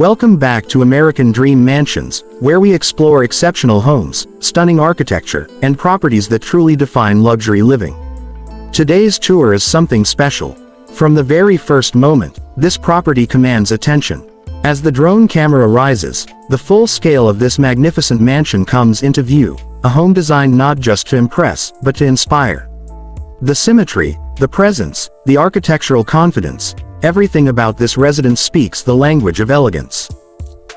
Welcome back to American Dream Mansions, where we explore exceptional homes, stunning architecture, and properties that truly define luxury living. Today's tour is something special. From the very first moment, this property commands attention. As the drone camera rises, the full scale of this magnificent mansion comes into view, a home designed not just to impress, but to inspire. The symmetry, the presence, the architectural confidence, everything about this residence speaks the language of elegance.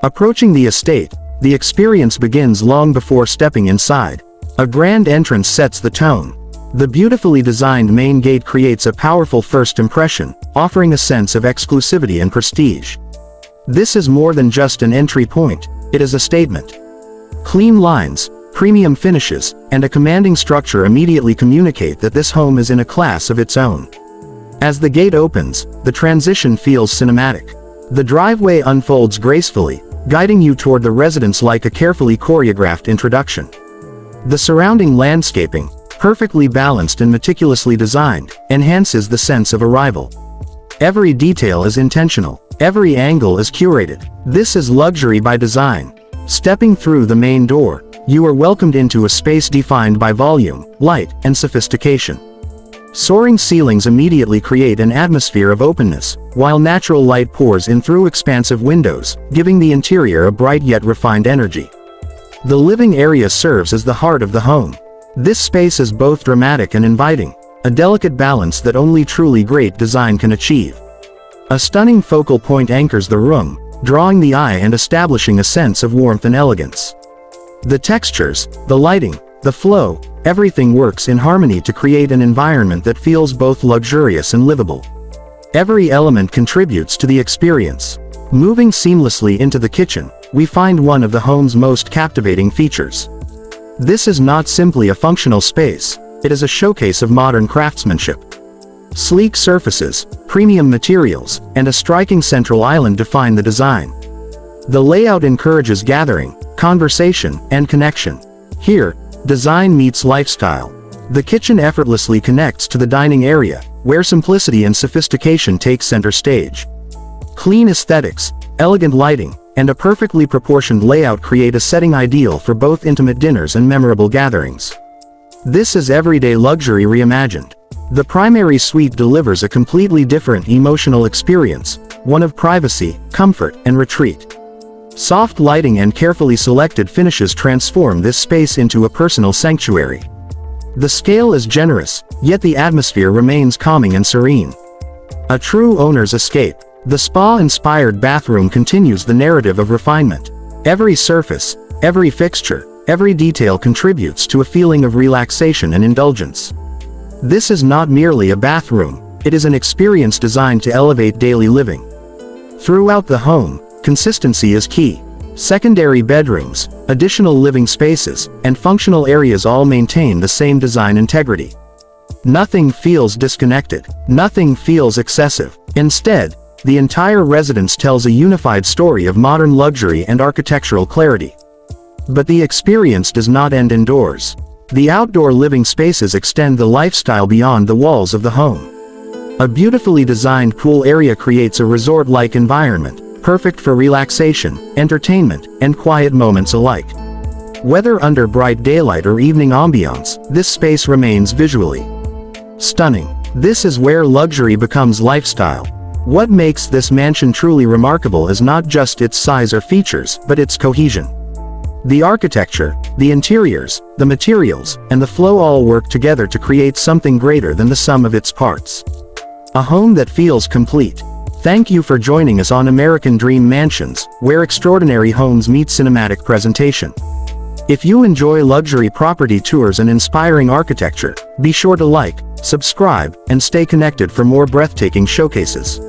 Approaching the estate, the experience begins long before stepping inside. A grand entrance sets the tone. The beautifully designed main gate creates a powerful first impression, offering a sense of exclusivity and prestige. This is more than just an entry point, it is a statement. Clean lines, premium finishes, and a commanding structure immediately communicate that this home is in a class of its own. As the gate opens, the transition feels cinematic. The driveway unfolds gracefully, guiding you toward the residence like a carefully choreographed introduction. The surrounding landscaping, perfectly balanced and meticulously designed, enhances the sense of arrival. Every detail is intentional, every angle is curated. This is luxury by design. Stepping through the main door, you are welcomed into a space defined by volume, light, and sophistication. Soaring ceilings immediately create an atmosphere of openness, while natural light pours in through expansive windows, giving the interior a bright yet refined energy. The living area serves as the heart of the home. This space is both dramatic and inviting, a delicate balance that only truly great design can achieve. A stunning focal point anchors the room, drawing the eye and establishing a sense of warmth and elegance. The textures, the lighting, the flow, everything works in harmony to create an environment that feels both luxurious and livable. Every element contributes to the experience. Moving seamlessly into the kitchen, we find one of the home's most captivating features. This is not simply a functional space, it is a showcase of modern craftsmanship. Sleek surfaces, premium materials, and a striking central island define the design. The layout encourages gathering, conversation, and connection. Here, design meets lifestyle. The kitchen effortlessly connects to the dining area, where simplicity and sophistication take center stage. Clean aesthetics, elegant lighting, and a perfectly proportioned layout create a setting ideal for both intimate dinners and memorable gatherings. This is everyday luxury reimagined. The primary suite delivers a completely different emotional experience, one of privacy, comfort, and retreat. Soft lighting and carefully selected finishes transform this space into a personal sanctuary. The scale is generous, yet the atmosphere remains calming and serene. A true owner's escape. The spa-inspired bathroom continues the narrative of refinement. Every surface, every fixture, every detail contributes to a feeling of relaxation and indulgence. This is not merely a bathroom, it is an experience designed to elevate daily living. Throughout the home, consistency is key. Secondary bedrooms, additional living spaces, and functional areas all maintain the same design integrity. Nothing feels disconnected. Nothing feels excessive. Instead, the entire residence tells a unified story of modern luxury and architectural clarity. But the experience does not end indoors. The outdoor living spaces extend the lifestyle beyond the walls of the home. A beautifully designed pool area creates a resort-like environment, perfect for relaxation, entertainment, and quiet moments alike. Whether under bright daylight or evening ambiance, this space remains visually stunning. This is where luxury becomes lifestyle. What makes this mansion truly remarkable is not just its size or features, but its cohesion. The architecture, the interiors, the materials, and the flow all work together to create something greater than the sum of its parts. A home that feels complete. Thank you for joining us on American Dream Mansions, where extraordinary homes meet cinematic presentation. If you enjoy luxury property tours and inspiring architecture, be sure to like, subscribe, and stay connected for more breathtaking showcases.